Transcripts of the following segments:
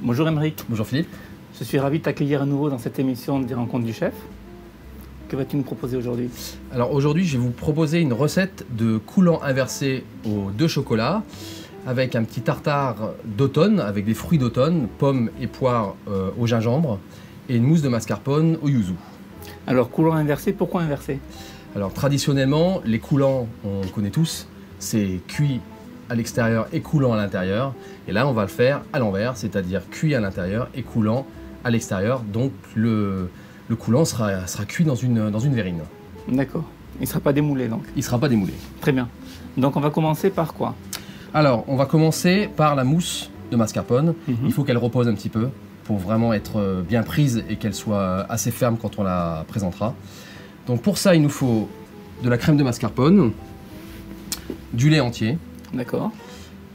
Bonjour Émeric. Bonjour Philippe. Je suis ravi de t'accueillir à nouveau dans cette émission des Rencontres du Chef. Que vas-tu nous proposer aujourd'hui? Alors aujourd'hui, je vais vous proposer une recette de coulant inversé aux 2 chocolats avec un petit tartare d'automne, avec des fruits d'automne, pommes et poires au gingembre et une mousse de mascarpone au yuzu. Alors, coulant inversé, pourquoi inversé? Alors traditionnellement, les coulants, on connaît tous, c'est cuit à l'extérieur et coulant à l'intérieur. Et là, on va le faire à l'envers, c'est-à-dire cuit à l'intérieur et coulant à l'extérieur. Donc le coulant sera cuit dans une verrine. D'accord. Il ne sera pas démoulé donc? Il ne sera pas démoulé. Très bien. Donc on va commencer par quoi? Alors, on va commencer par la mousse de mascarpone. Il faut qu'elle repose un petit peu pour vraiment être bien prise et qu'elle soit assez ferme quand on la présentera. Donc pour ça, il nous faut de la crème de mascarpone, du lait entier, d'accord,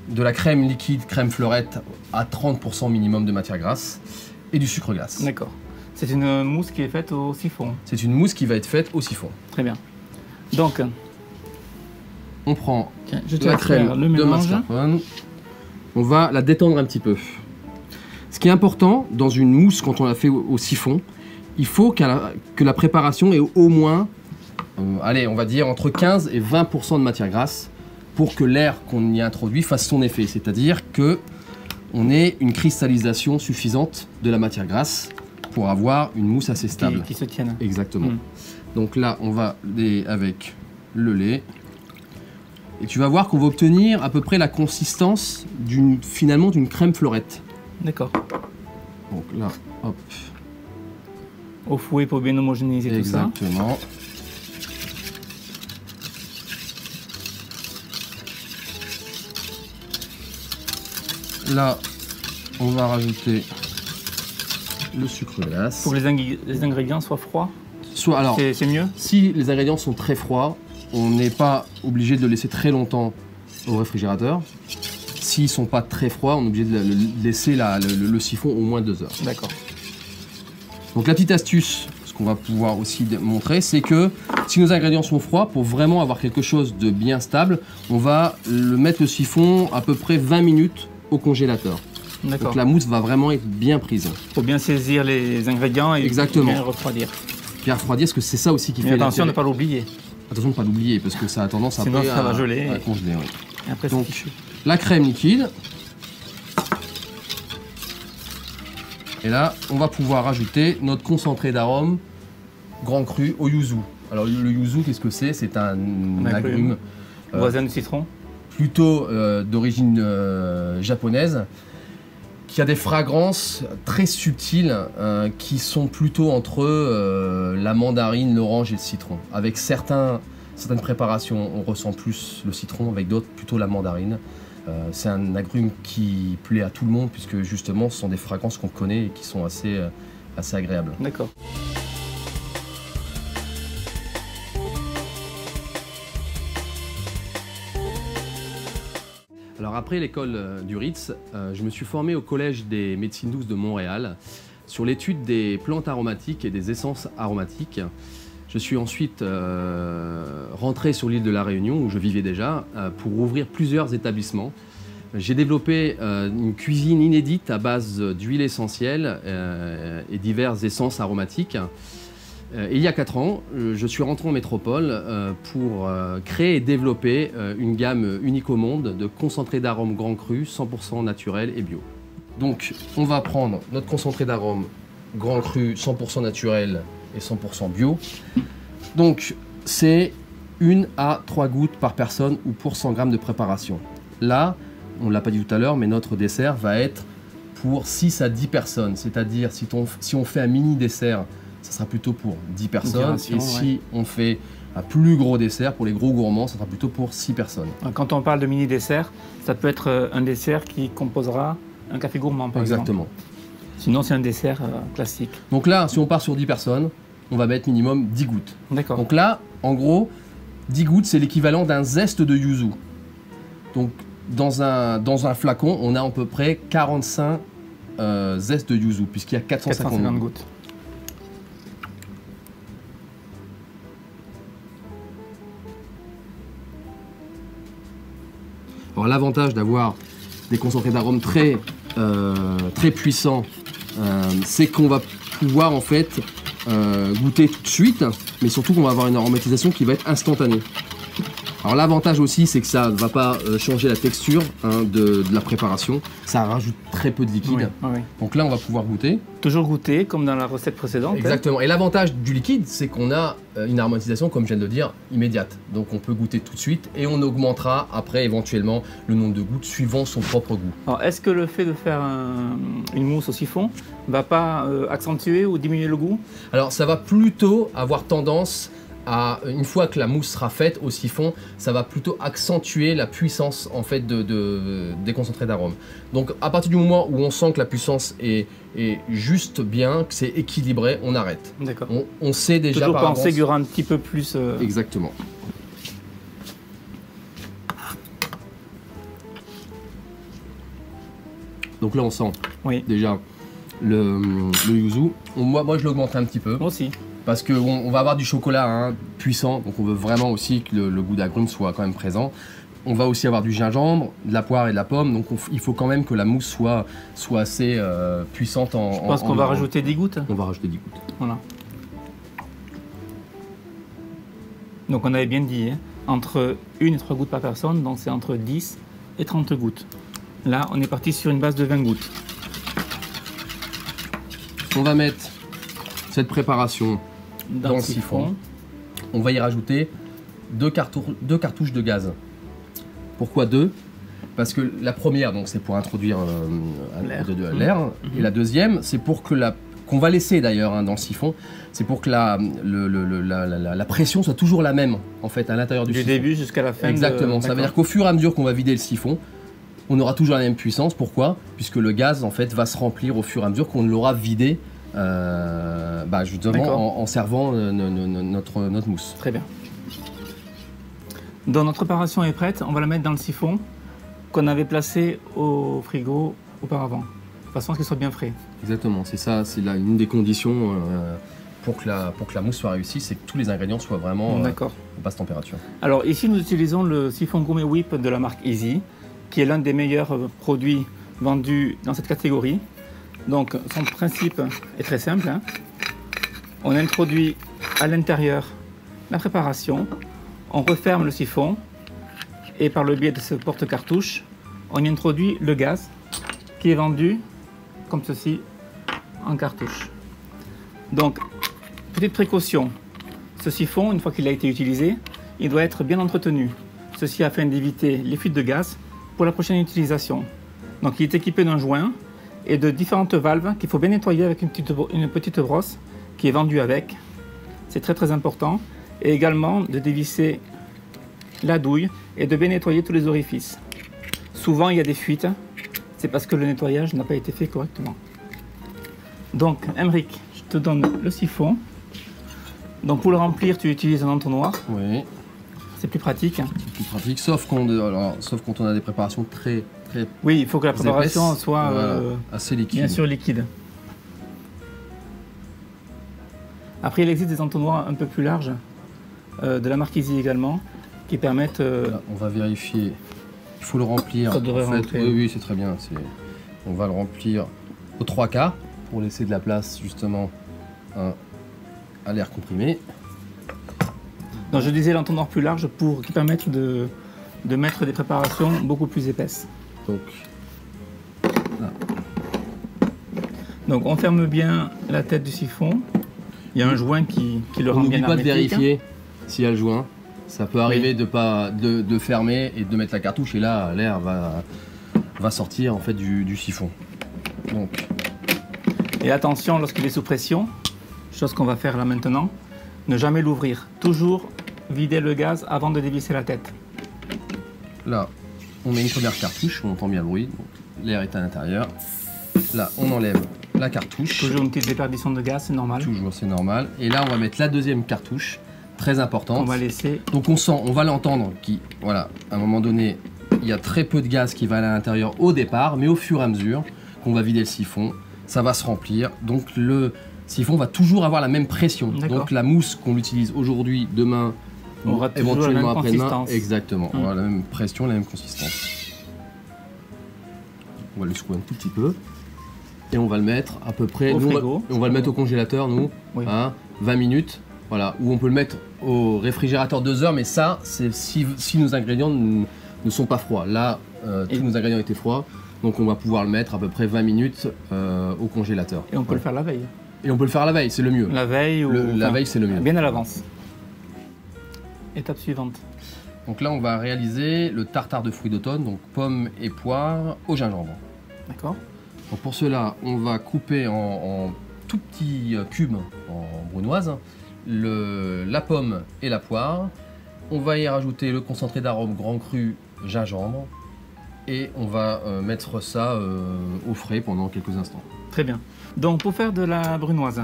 de la crème liquide, crème fleurette à 30% minimum de matière grasse et du sucre glace. D'accord. C'est une mousse qui est faite au siphon? C'est une mousse qui va être faite au siphon. Très bien. Donc, on prend la crème de mascarpone, on va la détendre un petit peu. Ce qui est important dans une mousse quand on la fait au siphon, il faut que la préparation ait au moins, allez, on va dire entre 15 et 20% de matière grasse pour que l'air qu'on y introduit fasse son effet. C'est-à-dire qu'on ait une cristallisation suffisante de la matière grasse pour avoir une mousse assez stable. Qui se tienne. Exactement. Donc là, on va aller avec le lait. Et tu vas voir qu'on va obtenir à peu près la consistance finalement d'une crème fleurette. D'accord. Donc là, hop. Au fouet pour bien homogénéiser tout ça. Exactement. Là, on va rajouter le sucre glace. Il faut que les ingrédients soient froids. Alors, c'est mieux. Si les ingrédients sont très froids, on n'est pas obligé de le laisser très longtemps au réfrigérateur. S'ils ne sont pas très froids, on est obligé de laisser le siphon au moins 2 heures. D'accord. Donc la petite astuce, ce qu'on va pouvoir aussi montrer, c'est que si nos ingrédients sont froids, pour vraiment avoir quelque chose de bien stable, on va mettre le siphon à peu près 20 minutes au congélateur. Donc la mousse va vraiment être bien prise. Il faut bien saisir les ingrédients et bien refroidir. Bien refroidir, parce que c'est ça aussi qui fait. Attention de ne pas l'oublier. Attention de ne pas l'oublier, parce que ça a tendance à sinon ça va geler à congeler. Oui. Et après, donc la crème liquide. Et là, on va pouvoir ajouter notre concentré d'arôme grand cru au yuzu. Alors le yuzu, qu'est-ce que c'est? C'est un agrume voisin du citron, plutôt d'origine japonaise, qui a des fragrances très subtiles qui sont plutôt entre la mandarine, l'orange et le citron. Avec certaines préparations, on ressent plus le citron, avec d'autres plutôt la mandarine. C'est un agrume qui plaît à tout le monde puisque justement ce sont des fragrances qu'on connaît et qui sont assez agréables. D'accord. Alors après l'école du Ritz, je me suis formé au Collège des médecines douces de Montréal sur l'étude des plantes aromatiques et des essences aromatiques. Je suis ensuite rentré sur l'île de la Réunion, où je vivais déjà, pour ouvrir plusieurs établissements. J'ai développé une cuisine inédite à base d'huile essentielle et diverses essences aromatiques. Et il y a 4 ans, je suis rentré en métropole pour créer et développer une gamme unique au monde de concentrés d'arômes grand cru, 100% naturel et bio. Donc, on va prendre notre concentré d'arômes grand cru, 100% naturel et 100% bio. Donc, c'est 1 à 3 gouttes par personne ou pour 100 grammes de préparation. Là, on ne l'a pas dit tout à l'heure, mais notre dessert va être pour 6 à 10 personnes. C'est-à-dire, si on fait un mini dessert, ça sera plutôt pour 10 personnes. Et si on fait un plus gros dessert, pour les gros gourmands, ça sera plutôt pour 6 personnes. Quand on parle de mini dessert, ça peut être un dessert qui composera un café gourmand, par exemple. Exactement. Sinon, c'est un dessert classique. Donc là, si on part sur 10 personnes, on va mettre minimum 10 gouttes. D'accord. Donc là, en gros, 10 gouttes, c'est l'équivalent d'un zeste de yuzu. Donc, dans un flacon, on a à peu près 45 zestes de yuzu, puisqu'il y a 450 gouttes. Alors l'avantage d'avoir des concentrés d'arômes très très puissant, c'est qu'on va pouvoir en fait goûter tout de suite, mais surtout qu'on va avoir une aromatisation qui va être instantanée. Alors l'avantage aussi, c'est que ça ne va pas changer la texture de la préparation, ça rajoute très peu de liquide. Oui, oui. Donc là, on va pouvoir goûter. Toujours goûter, comme dans la recette précédente. Exactement. Et l'avantage du liquide, c'est qu'on a une aromatisation, comme je viens de le dire, immédiate. Donc on peut goûter tout de suite et on augmentera après éventuellement le nombre de gouttes suivant son propre goût. Alors, est-ce que le fait de faire une mousse au siphon ne va pas accentuer ou diminuer le goût? Alors ça va plutôt avoir tendance à, une fois que la mousse sera faite au siphon, ça va plutôt accentuer la puissance en fait des concentrés d'arômes. Donc à partir du moment où on sent que la puissance est juste bien, que c'est équilibré, on arrête. D'accord. On sait déjà toujours par avance. penser qu'il y aura un petit peu plus... Exactement. Donc là on sent déjà le yuzu. Moi je l'augmenterai un petit peu. Moi aussi. Parce qu'on va avoir du chocolat puissant, donc on veut vraiment aussi que le goût d'agrumes soit quand même présent. On va aussi avoir du gingembre, de la poire et de la pomme, donc il faut quand même que la mousse soit assez puissante en... Je pense qu'on va rajouter 10 gouttes. On va rajouter 10 gouttes. Voilà. Donc on avait bien dit, entre 1 et 3 gouttes par personne, donc c'est entre 10 et 30 gouttes. Là, on est parti sur une base de 20 gouttes. On va mettre cette préparation dans le siphon. On va y rajouter deux cartouches de gaz. Pourquoi 2? Parce que la première, donc c'est pour introduire l'air, et la deuxième, c'est pour que qu'on va laisser d'ailleurs dans le siphon, c'est pour que la pression soit toujours la même en fait à l'intérieur du siphon. Du début jusqu'à la fin. Exactement. Ça veut dire qu'au fur et à mesure qu'on va vider le siphon, on aura toujours la même puissance. Pourquoi? Puisque le gaz en fait va se remplir au fur et à mesure qu'on l'aura vidé. Justement en servant notre mousse. Très bien. Donc notre préparation est prête, on va la mettre dans le siphon qu'on avait placé au frigo auparavant, de façon à ce qu'il soit bien frais. Exactement, c'est ça, c'est une des conditions pour que la mousse soit réussie, c'est que tous les ingrédients soient vraiment à basse température. Alors ici nous utilisons le siphon gourmet whip de la marque Easy, qui est l'un des meilleurs produits vendus dans cette catégorie. Donc son principe est très simple. On introduit à l'intérieur la préparation, on referme le siphon et par le biais de ce porte-cartouche, on y introduit le gaz qui est vendu comme ceci en cartouche. Donc, petite précaution, ce siphon, une fois qu'il a été utilisé, il doit être bien entretenu. Ceci afin d'éviter les fuites de gaz pour la prochaine utilisation. Donc il est équipé d'un joint et de différentes valves qu'il faut bien nettoyer avec une petite brosse qui est vendue avec. C'est très important. Et également de dévisser la douille et de bien nettoyer tous les orifices. Souvent il y a des fuites, c'est parce que le nettoyage n'a pas été fait correctement. Donc Aymeric, je te donne le siphon. Donc pour le remplir, tu utilises un entonnoir. Oui. C'est plus pratique. C'est plus pratique, sauf quand on a des préparations très oui, il faut que la préparation soit assez liquide. Bien sûr liquide. Après, il existe des entonnoirs un peu plus larges, de la marque Easy également, qui permettent... Là, on va vérifier, il faut le remplir. Ça devrait rentrer. Oui, c'est très bien. On va le remplir aux 3/4 pour laisser de la place justement à l'air comprimé. Donc, je disais l'entonnoir plus large qui permettent de mettre des préparations beaucoup plus épaisses. Donc on ferme bien la tête du siphon. Il y a un joint qui le rend bien hermétique. N'oublie pas de vérifier s'il y a le joint. Ça peut arriver de fermer et de mettre la cartouche et là l'air va sortir en fait du siphon. Donc. Et attention lorsqu'il est sous pression, chose qu'on va faire là maintenant, ne jamais l'ouvrir. Toujours vider le gaz avant de dévisser la tête. Là, on met une première cartouche, on entend bien le bruit, l'air est à l'intérieur. Là, on enlève la cartouche. Toujours une petite déperdition de gaz, c'est normal. Toujours, c'est normal. Et là, on va mettre la deuxième cartouche, très importante. On va laisser. Donc on va l'entendre, voilà, à un moment donné, il y a très peu de gaz qui va à l'intérieur au départ, mais au fur et à mesure qu'on va vider le siphon, ça va se remplir. Donc le siphon va toujours avoir la même pression. Donc la mousse qu'on utilise aujourd'hui, demain, on aura éventuellement après-demain, exactement. On aura la même pression, la même consistance. On va le secouer un tout petit peu. Et on va le mettre à peu près... Au nous, frigo. on va le mettre au congélateur, nous, Oui. hein, 20 minutes. Voilà, ou on peut le mettre au réfrigérateur 2 heures, mais ça, c'est si nos ingrédients ne sont pas froids. Là, tous nos ingrédients étaient froids, donc on va pouvoir le mettre à peu près 20 minutes au congélateur. Et on peut le faire la veille. Et on peut le faire la veille, c'est le mieux. La veille ou... La veille, c'est le mieux. Bien à l'avance. Étape suivante. Donc là, on va réaliser le tartare de fruits d'automne, donc pommes et poires au gingembre. D'accord. Donc pour cela, on va couper en tout petits cubes en brunoise la pomme et la poire. On va y rajouter le concentré d'arôme grand cru gingembre et on va mettre ça au frais pendant quelques instants. Très bien. Donc pour faire de la brunoise,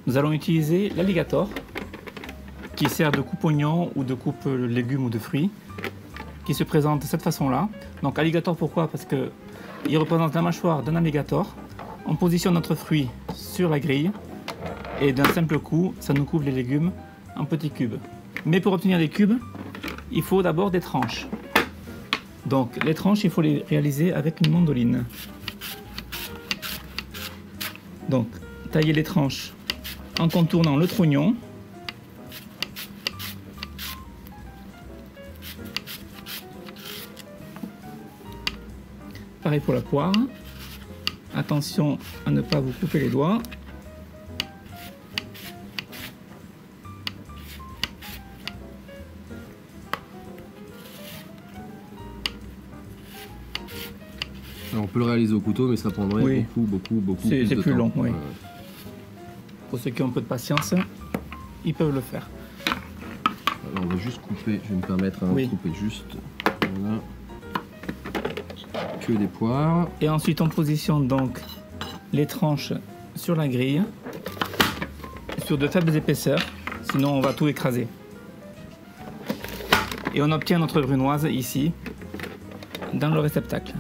nous allons utiliser l'alligator qui sert de coupe oignon ou de coupe légumes ou de fruits, qui se présente de cette façon-là. Donc alligator, pourquoi? Parce que il représente la mâchoire d'un alligator. On positionne notre fruit sur la grille et d'un simple coup, ça nous couvre les légumes en petits cubes. Mais pour obtenir des cubes, il faut d'abord des tranches. Donc les tranches, il faut les réaliser avec une mandoline. Donc tailler les tranches en contournant le trognon. Pareil pour la poire. Attention à ne pas vous couper les doigts. Alors, on peut le réaliser au couteau, mais ça prendrait beaucoup plus de temps. C'est plus long, oui. Pour ceux qui ont un peu de patience, ils peuvent le faire. Alors, on va juste couper, je vais me permettre de couper juste. Voilà. Que des poires. Et ensuite on positionne donc les tranches sur la grille sur de faibles épaisseurs, sinon on va tout écraser. Et on obtient notre brunoise ici dans le réceptacle.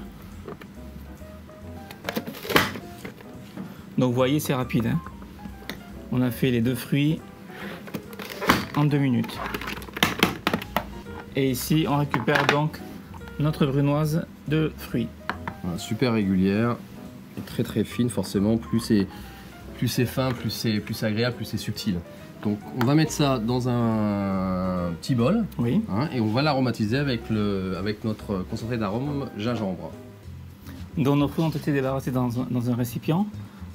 Donc vous voyez, c'est rapide, hein. On a fait les deux fruits en 2 minutes. Et ici on récupère donc notre brunoise de fruits. Voilà, super régulière et très fine forcément. Plus c'est fin, plus c'est agréable, plus c'est subtil. Donc on va mettre ça dans un petit bol, oui, hein, et on va l'aromatiser avec notre concentré d'arôme gingembre. Donc nos fruits ont été débarrassés dans un récipient.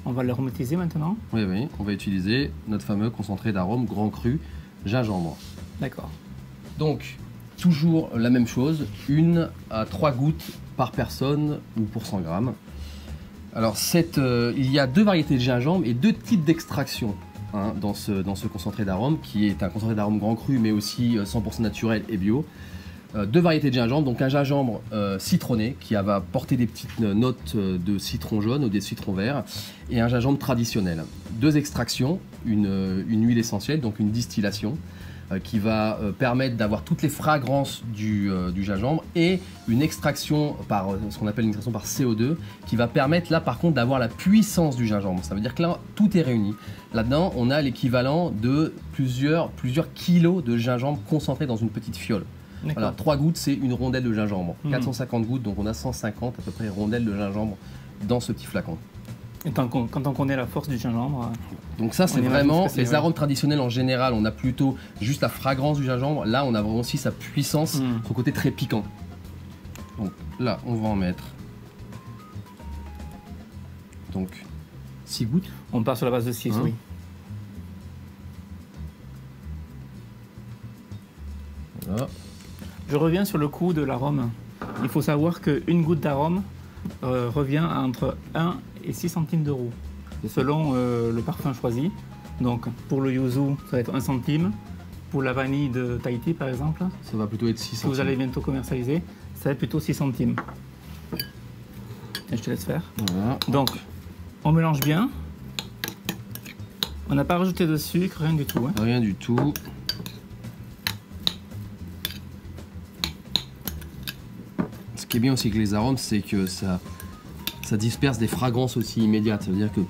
On va l'aromatiser maintenant. Oui, on va utiliser notre fameux concentré d'arôme grand cru gingembre. D'accord. Donc toujours la même chose, 1 à 3 gouttes par personne ou pour 100 grammes. Alors il y a 2 variétés de gingembre et 2 types d'extraction, hein, dans ce concentré d'arôme, qui est un concentré d'arôme grand cru mais aussi 100% naturel et bio. 2 variétés de gingembre, donc un gingembre citronné qui va porter des petites notes de citron jaune ou des citrons verts, et un gingembre traditionnel. 2 extractions, une huile essentielle, donc une distillation, qui va permettre d'avoir toutes les fragrances du gingembre, et une extraction par ce qu'on appelle une extraction par CO2 qui va permettre là par contre d'avoir la puissance du gingembre. Ça veut dire que là tout est réuni. Là-dedans on a l'équivalent de plusieurs kilos de gingembre concentré dans une petite fiole. Voilà, 3 gouttes c'est une rondelle de gingembre. 450 gouttes, donc on a 150 à peu près rondelles de gingembre dans ce petit flacon. Et quand on connaît la force du gingembre... Donc ça c'est vraiment les arômes traditionnels en général. On a plutôt juste la fragrance du gingembre. Là on a vraiment aussi sa puissance, son côté très piquant. Donc là on va en mettre donc 6 gouttes. On part sur la base de 6, oui. Voilà. Je reviens sur le coût de l'arôme. Il faut savoir qu'une goutte d'arôme revient à entre 1 et 6 centimes d'euros, selon le parfum choisi. Donc pour le yuzu, ça va être 1 centime. Pour la vanille de Tahiti, par exemple, ça va plutôt être 6 centimes. Que vous allez bientôt commercialiser, ça va être plutôt 6 centimes. Et je te laisse faire. Voilà. Donc, on mélange bien. On n'a pas rajouté de sucre, rien du tout. Hein. Rien du tout. Ce qui est bien aussi avec les arômes, c'est que ça disperse des fragrances aussi immédiates. Ça veut dire que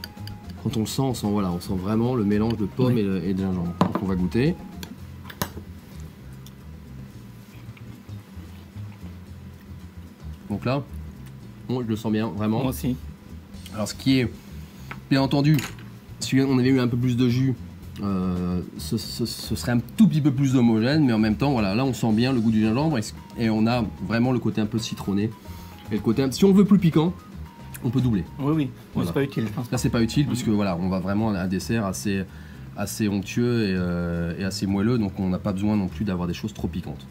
quand on le sent, on sent vraiment le mélange de pommes et de gingembre. Donc on va goûter. Donc là, Bon, je le sens bien, vraiment. Moi aussi. Alors, ce qui est, bien entendu, si on avait eu un peu plus de jus, ce serait un tout petit peu plus homogène, mais en même temps, voilà, là, on sent bien le goût du gingembre et on a vraiment le côté un peu citronné. Et le côté, si on veut plus piquant, on peut doubler. Oui, oui. Voilà. C'est pas utile. Là, c'est pas utile puisque voilà, on va vraiment à un dessert assez onctueux et assez moelleux, donc on n'a pas besoin non plus d'avoir des choses trop piquantes.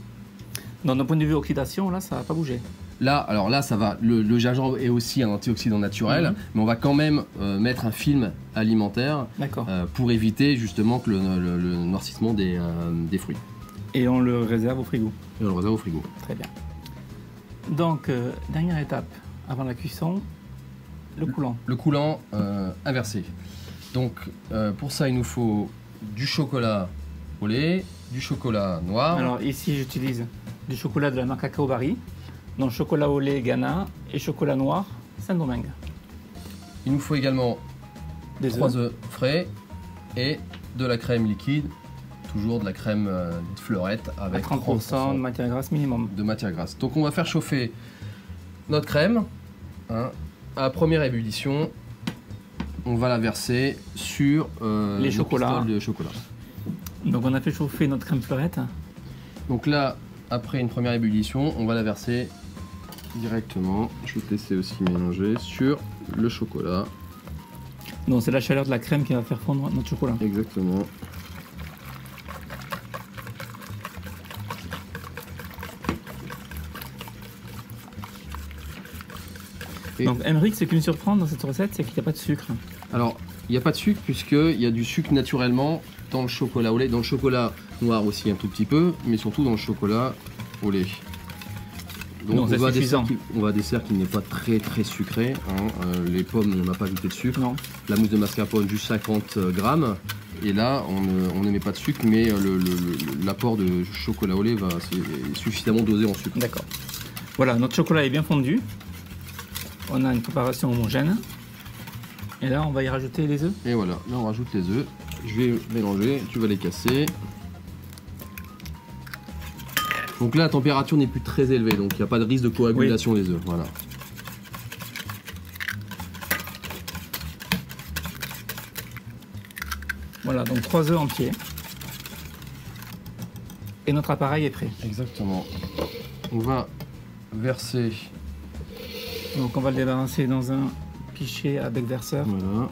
Donc, d'un point de vue oxydation, là, ça va pas bouger. Là, alors là, ça va. Le gingembre est aussi un antioxydant naturel, mais on va quand même mettre un film alimentaire pour éviter justement que le noircissement des fruits. Et on le réserve au frigo. Et on le réserve au frigo. Très bien. Donc, dernière étape avant la cuisson, le coulant. Le coulant inversé. Donc, pour ça, il nous faut du chocolat au lait, du chocolat noir. Alors ici, j'utilise du chocolat de la marque Cacao Barry, donc chocolat au lait Ghana et chocolat noir Saint-Domingue. Il nous faut également 3 œufs frais et de la crème liquide, toujours de la crème de fleurette avec 30% de matière grasse minimum. De matière grasse. Donc on va faire chauffer notre crème à la première ébullition. On va la verser sur les chocolats. De chocolat. Donc on a fait chauffer notre crème fleurette. Donc là, après une première ébullition, on va la verser directement. Je vais te laisser aussi mélanger sur le chocolat. Donc c'est la chaleur de la crème qui va faire fondre notre chocolat. Exactement. Donc Emeric, ce qui me surprend dans cette recette, c'est qu'il n'y a pas de sucre. Alors, il n'y a pas de sucre puisqu'il y a du sucre naturellement dans le chocolat au lait, dans le chocolat noir aussi un tout petit peu, mais surtout dans le chocolat au lait. Donc on va, un dessert qui n'est pas très sucré. Hein. Les pommes, on n'a pas ajouté de sucre. Non. La mousse de mascarpone, juste 50 grammes. Et là, on ne met pas de sucre, mais l'apport de chocolat au lait est suffisamment dosé en sucre. D'accord. Voilà, notre chocolat est bien fondu. On a une préparation homogène. Et là, on va y rajouter les œufs. Et voilà, là on rajoute les œufs. Je vais mélanger, tu vas les casser. Donc là, la température n'est plus très élevée, donc il n'y a pas de risque de coagulation des œufs. Voilà. Voilà, donc 3 œufs entiers. Et notre appareil est prêt. Exactement. On va verser. Donc on va le débarrasser dans un pichet à bec verseur. Voilà.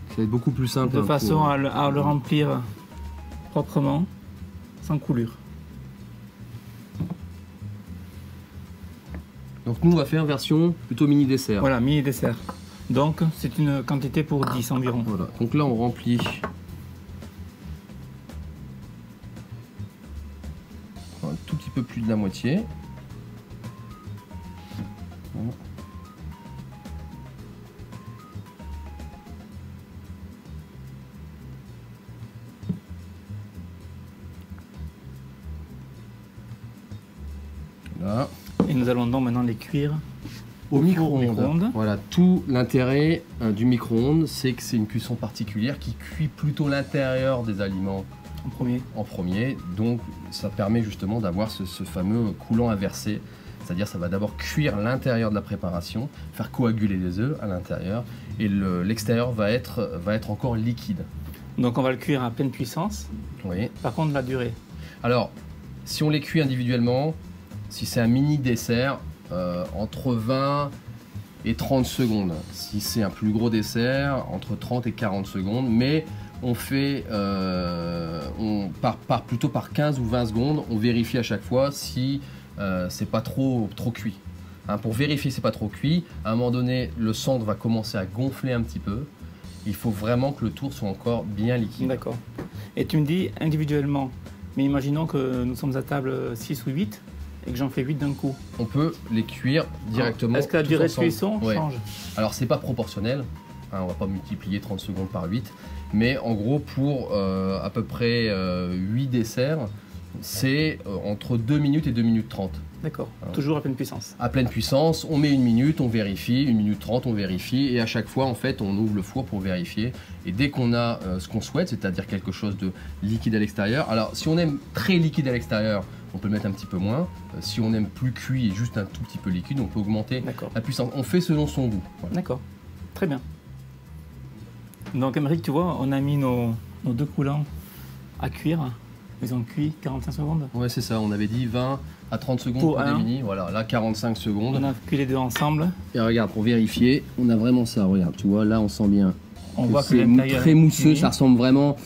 Ça va être beaucoup plus simple. De façon à le remplir proprement, sans coulure. Donc nous on va faire version plutôt mini dessert. Voilà, mini dessert. Donc c'est une quantité pour 10 environ. Voilà, donc là on remplit un tout petit peu plus de la moitié. Voilà. Là. Et nous allons donc maintenant les cuire au micro-ondes. Voilà, tout l'intérêt du micro-ondes, c'est que c'est une cuisson particulière qui cuit plutôt l'intérieur des aliments en premier. Donc ça permet justement d'avoir ce fameux coulant inversé. C'est-à-dire ça va d'abord cuire l'intérieur de la préparation, faire coaguler les œufs à l'intérieur et l'extérieur va être encore liquide. Donc on va le cuire à pleine puissance. Oui. Par contre la durée. Alors, si on les cuit individuellement, si c'est un mini dessert, entre 20 et 30 secondes. Si c'est un plus gros dessert, entre 30 et 40 secondes. Mais on fait, plutôt par 15 ou 20 secondes, on vérifie à chaque fois si c'est pas trop cuit. Hein, pour vérifier si c'est pas trop cuit, à un moment donné, le centre va commencer à gonfler un petit peu. Il faut vraiment que le tour soit encore bien liquide. D'accord. Et tu me dis individuellement, mais imaginons que nous sommes à table 6 ou 8 et que j'en fais 8 d'un coup. On peut les cuire directement. Est-ce que la durée de cuisson change? Alors c'est pas proportionnel, hein, on va pas multiplier 30 secondes par 8, mais en gros pour à peu près 8 desserts, c'est entre 2 minutes et 2 minutes 30. D'accord, toujours à pleine puissance. À pleine puissance, on met 1 minute, on vérifie, 1 minute 30, on vérifie, et à chaque fois, en fait, on ouvre le four pour vérifier. Et dès qu'on a ce qu'on souhaite, c'est-à-dire quelque chose de liquide à l'extérieur, alors si on aime très liquide à l'extérieur, on peut le mettre un petit peu moins. Si on aime plus cuit et juste un tout petit peu liquide, on peut augmenter la puissance. On fait selon son goût. Voilà. D'accord, très bien. Donc Aymeric, tu vois, on a mis nos 2 coulants à cuire. Ils ont cuit 45 secondes. Ouais, c'est ça, on avait dit 20 à 30 secondes pour des mini. Voilà, là 45 secondes. On a cuit les deux ensemble. Et regarde, pour vérifier, on a vraiment ça, regarde, tu vois, là on sent bien. On voit que c'est très mousseux, ça ressemble vraiment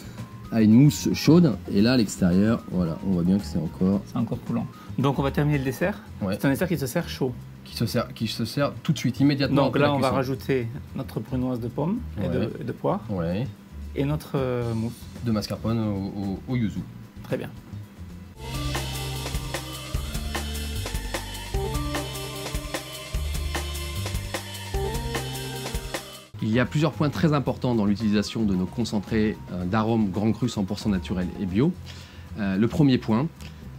à une mousse chaude. Et là, à l'extérieur, voilà, on voit bien que c'est encore coulant. Donc on va terminer le dessert. Ouais. C'est un dessert qui se sert chaud. Qui se sert tout de suite, immédiatement. Donc là, on va rajouter notre brunoise de pomme et de poire. Ouais. Et notre mousse. De mascarpone au yuzu. Très bien. Il y a plusieurs points très importants dans l'utilisation de nos concentrés d'arômes Grand Cru 100% naturel et bio. Le premier point,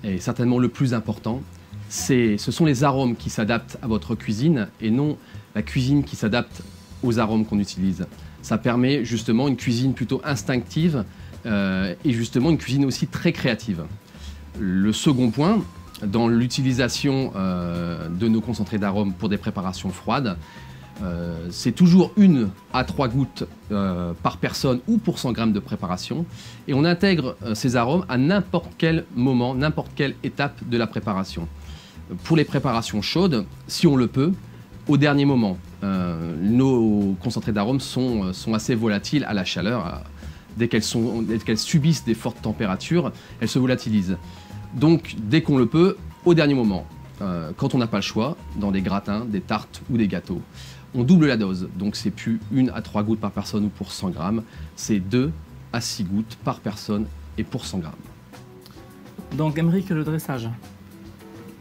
et certainement le plus important, ce sont les arômes qui s'adaptent à votre cuisine et non la cuisine qui s'adapte aux arômes qu'on utilise. Ça permet justement une cuisine plutôt instinctive et justement une cuisine aussi très créative. Le second point, dans l'utilisation de nos concentrés d'arômes pour des préparations froides, c'est toujours 1 à 3 gouttes par personne ou pour 100 grammes de préparation. Et on intègre ces arômes à n'importe quel moment, n'importe quelle étape de la préparation. Pour les préparations chaudes, si on le peut, au dernier moment. Nos concentrés d'arômes sont assez volatiles à la chaleur. Dès qu'elles subissent des fortes températures, elles se volatilisent. Donc, dès qu'on le peut, au dernier moment. Quand on n'a pas le choix, dans des gratins, des tartes ou des gâteaux, on double la dose. Donc, c'est plus 1 à 3 gouttes par personne ou pour 100 grammes. C'est 2 à 6 gouttes par personne et pour 100 grammes. Donc, Aymeric, le dressage.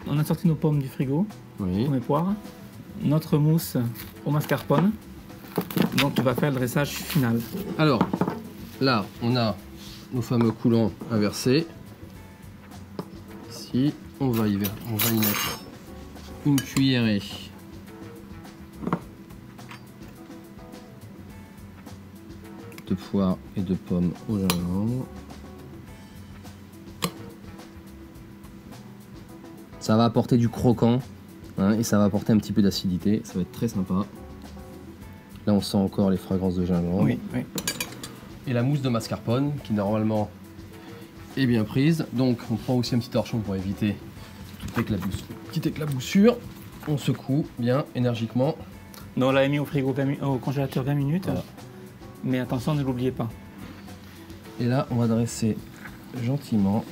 On a sorti nos pommes du frigo, pommes et poires. Notre mousse au mascarpone. Donc, on va faire le dressage final. Alors, là, on a nos fameux coulants inversés. Ici, on va y mettre une cuillerée de poire et de pommes au gingembre. Ça va apporter du croquant et ça va apporter un petit peu d'acidité. Ça va être très sympa. Là, on sent encore les fragrances de gingembre. Oui. Et la mousse de mascarpone qui normalement est bien prise. Donc, on prend aussi un petit torchon pour éviter petite éclaboussure. On secoue bien énergiquement. Donc, on l'a mis au frigo, au congélateur 20 minutes. Voilà. Mais attention, ne l'oubliez pas. Et là, on va dresser gentiment.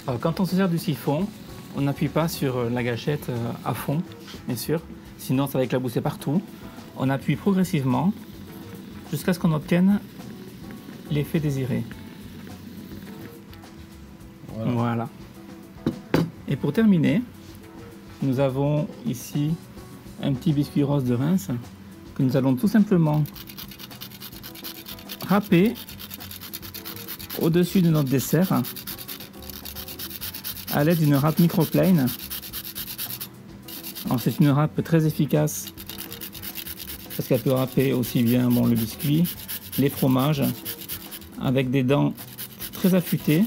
Alors, quand on se sert du siphon, on n'appuie pas sur la gâchette à fond, bien sûr. Sinon, ça va éclabousser partout. On appuie progressivement jusqu'à ce qu'on obtienne l'effet désiré. Voilà. Et pour terminer, nous avons ici un petit biscuit rose de Reims que nous allons tout simplement râper au-dessus de notre dessert à l'aide d'une râpe microplane. Alors c'est une râpe très efficace parce qu'elle peut râper aussi bien le biscuit, les fromages, avec des dents très affûtées.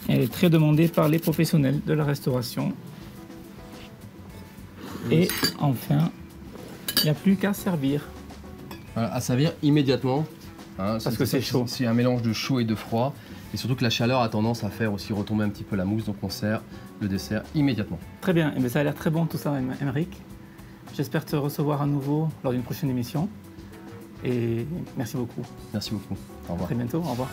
Elle est très demandée par les professionnels de la restauration. Et enfin, il n'y a plus qu'à servir. Voilà, à servir immédiatement. Parce que c'est chaud. C'est un mélange de chaud et de froid. Et surtout que la chaleur a tendance à faire aussi retomber un petit peu la mousse. Donc on sert le dessert immédiatement. Très bien. Et bien, ça a l'air très bon tout ça, Aymeric. J'espère te recevoir à nouveau lors d'une prochaine émission. Et merci beaucoup. Merci beaucoup. Au revoir. À très bientôt. Au revoir.